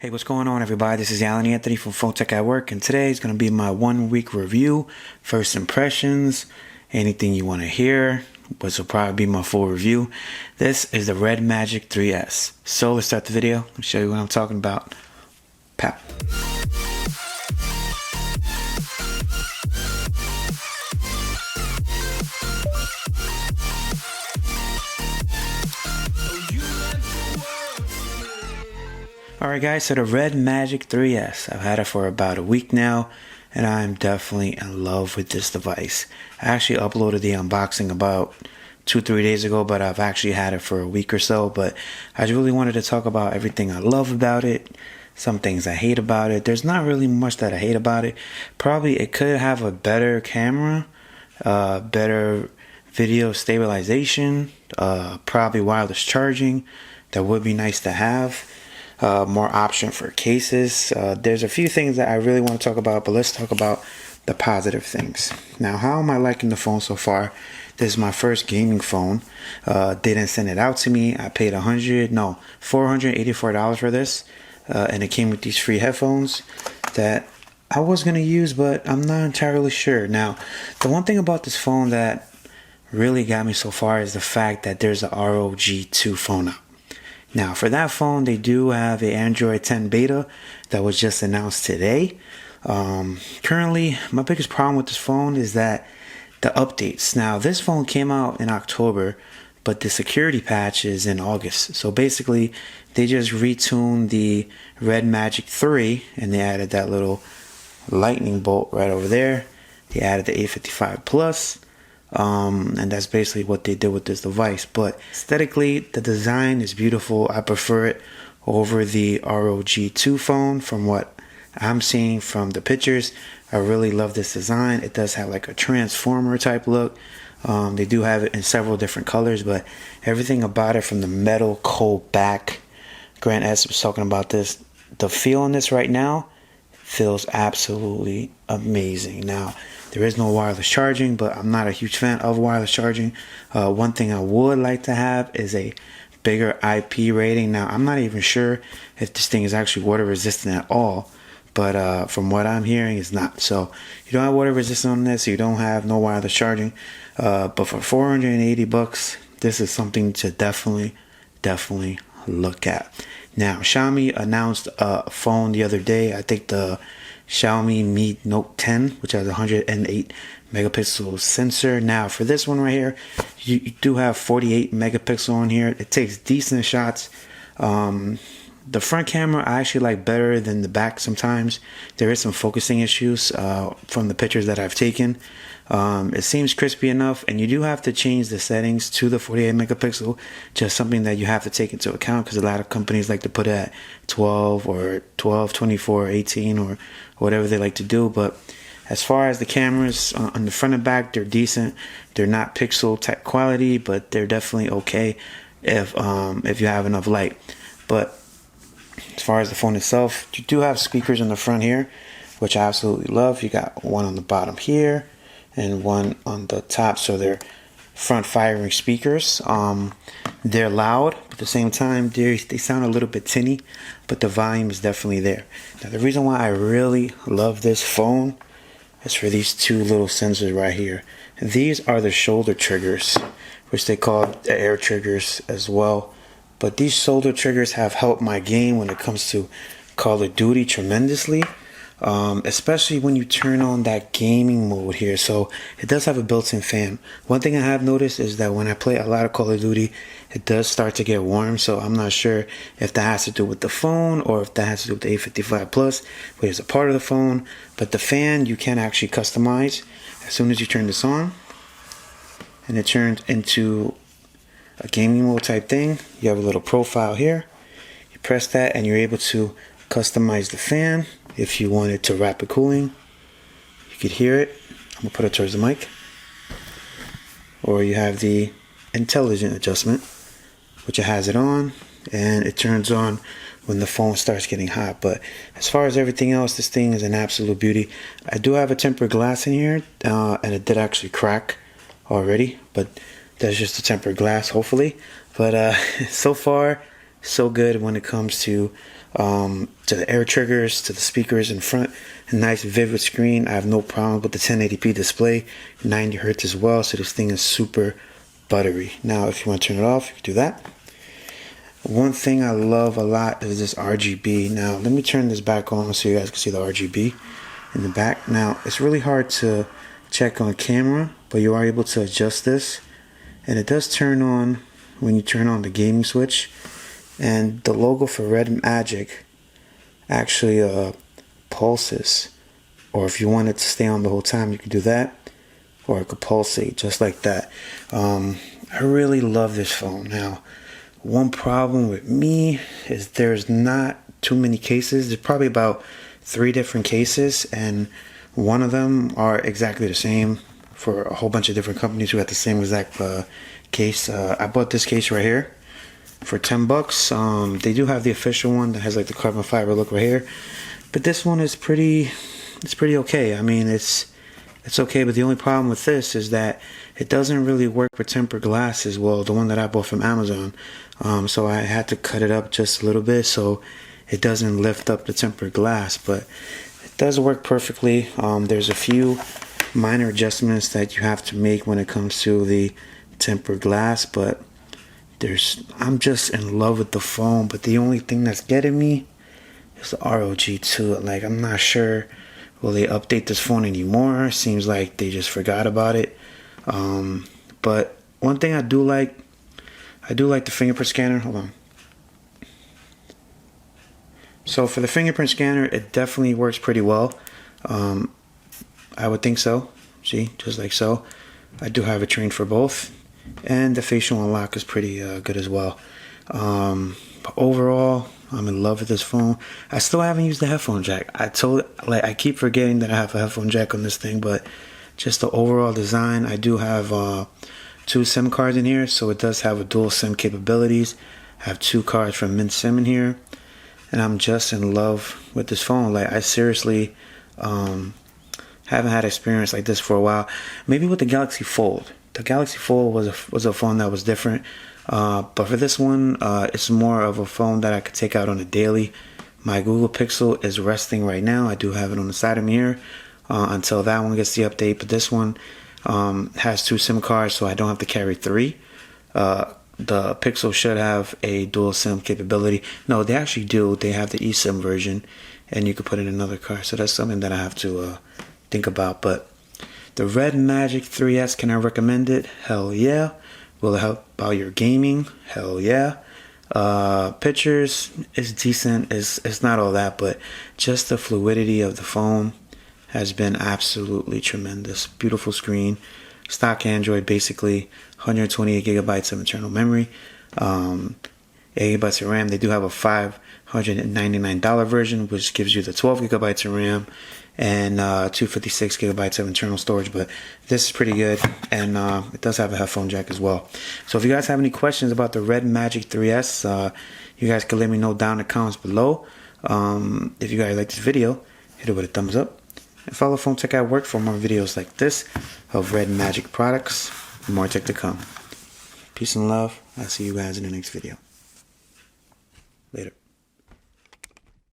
Hey, what's going on, everybody? This is Alan Anthony from Phone Tech at Work, and today is going to be my 1 week review, first impressions, anything you want to hear, which will probably be my full review. This is the Red Magic 3S. So let's start the video. Let me show you what I'm talking about. Pow. Alright guys, so the Red Magic 3S. I've had it for about a week now, and I'm definitely in love with this device. I actually uploaded the unboxing about 2-3 days ago, but I've actually had it for a week or so. But I really wanted to talk about everything I love about it, some things I hate about it. There's not really much that I hate about it. Probably it could have a better camera, better video stabilization, probably wireless charging. That would be nice to have. More option for cases. There's a few things that I really want to talk about, but let's talk about the positive things. Now, how am I liking the phone so far? This is my first gaming phone. They didn't send it out to me. I paid $484 for this, and it came with these free headphones that I was going to use, but I'm not entirely sure. Now, the one thing about this phone that really got me so far is the fact that there's a ROG 2 phone out. Now, for that phone, they do have an Android 10 beta that was just announced today. Currently, my biggest problem with this phone is that the updates. Now, this phone came out in October, but the security patch is in August. So basically, they just retuned the Red Magic 3, and they added that little lightning bolt right over there. They added the A55 Plus. And that's basically what they did with this device. But aesthetically, the design is beautiful. I prefer it over the ROG 2 phone from what I'm seeing from the pictures. I really love this design. It does have like a transformer type look. They do have it in several different colors, but everything about it, from the metal cold back, Grant S was talking about this, the feel on this right now feels absolutely amazing. Now, there is no wireless charging, but I'm not a huge fan of wireless charging. One thing I would like to have is a bigger IP rating. Now, I'm not even sure if this thing is actually water resistant at all, but from what I'm hearing, it's not. So you don't have water resistance on this, you don't have no wireless charging. But for $480, this is something to definitely look at. Now, Xiaomi announced a phone the other day. I think the Xiaomi Mi Note 10, which has a 108 megapixel sensor. Now, for this one right here, you do have 48 megapixel on here. It takes decent shots. The front camera I actually like better than the back sometimes. There is some focusing issues from the pictures that I've taken. It seems crispy enough, and you do have to change the settings to the 48 megapixel. Just something that you have to take into account, because a lot of companies like to put it at 12 or 12, 24, 18 or whatever they like to do. But as far as the cameras on the front and back, they're decent. They're not pixel type quality, but they're definitely okay if you have enough light. But as far as the phone itself, you do have speakers on the front here, which I absolutely love. You got one on the bottom here and one on the top, so they're front firing speakers. They're loud, but at the same time they sound a little bit tinny, but the volume is definitely there. Now, the reason why I really love this phone is for these two little sensors right here. These are the shoulder triggers, which they call the air triggers as well. But these shoulder triggers have helped my game when it comes to Call of Duty tremendously. Especially when you turn on that gaming mode here. So it does have a built-in fan. One thing I have noticed is that when I play a lot of Call of Duty, it does start to get warm. So I'm not sure if that has to do with the phone or if that has to do with the A55 Plus, which is a part of the phone. But the fan you can actually customize as soon as you turn this on, and it turns into a gaming mode type thing. You have a little profile here. You press that and you're able to customize the fan. If you wanted to rapid cooling, you could hear it. I'm gonna put it towards the mic. Or you have the intelligent adjustment, which it has it on, and it turns on when the phone starts getting hot. But as far as everything else, this thing is an absolute beauty. I do have a tempered glass in here, and it did actually crack already, but that's just a tempered glass, hopefully. But so far, so good when it comes to to the air triggers, to the speakers in front. A nice vivid screen. I have no problem with the 1080p display, 90 hertz as well, so this thing is super buttery. Now if you want to turn it off, you can do that. One thing I love a lot is this RGB. Now let me turn this back on so you guys can see the RGB in the back. Now it's really hard to check on camera, but you are able to adjust this, and it does turn on when you turn on the gaming switch. And the logo for Red Magic actually pulses, or if you want it to stay on the whole time, you can do that, or it could pulsate just like that. I really love this phone. Now, one problem with me is there's not too many cases. There's probably about 3 different cases, and one of them are exactly the same for a whole bunch of different companies who have the same exact case. I bought this case right here for $10. They do have the official one that has like the carbon fiber look right here, but this one is pretty okay. I mean, it's okay, but the only problem with this is that it doesn't really work with tempered glass as well, the one that I bought from Amazon. So I had to cut it up just a little bit so it doesn't lift up the tempered glass, but it does work perfectly. There's a few minor adjustments that you have to make when it comes to the tempered glass, but I'm just in love with the phone. But the only thing that's getting me is the ROG to it. Like, I'm not sure, will they update this phone anymore? Seems like they just forgot about it. But one thing I do like the fingerprint scanner. Hold on. So for the fingerprint scanner, it definitely works pretty well. I would think so. See, just like so. I do have it trained for both. And the facial unlock is pretty good as well. But overall, I'm in love with this phone. I still haven't used the headphone jack. I keep forgetting that I have a headphone jack on this thing, but just the overall design. I do have 2 SIM cards in here, so it does have a dual SIM capabilities. I have 2 cards from Mint SIM in here, and I'm just in love with this phone. Like, I seriously haven't had experience like this for a while. Maybe with the Galaxy Fold. The Galaxy Fold was a phone that was different, but for this one, it's more of a phone that I could take out on a daily. My Google Pixel is resting right now. I do have it on the side of me here until that one gets the update. But this one has 2 SIM cards, so I don't have to carry 3. The Pixel should have a dual SIM capability. No, they actually do. They have the eSIM version, and you could put in another card. So that's something that I have to think about. But the Red Magic 3S, can I recommend it? Hell yeah. Will it help out your gaming? Hell yeah. Pictures is decent. It's not all that, but just the fluidity of the phone has been absolutely tremendous. Beautiful screen. Stock Android, basically 128 gigabytes of internal memory. 8 gigabytes of RAM. They do have a $599 version, which gives you the 12 gigabytes of RAM and 256 gigabytes of internal storage. But this is pretty good, and it does have a headphone jack as well. So if you guys have any questions about the Red Magic 3S, you guys can let me know down in the comments below. If you guys like this video, hit it with a thumbs up, and follow Phone Tech at Work for more videos like this of Red Magic products. More tech to come. Peace and love. I'll see you guys in the next video.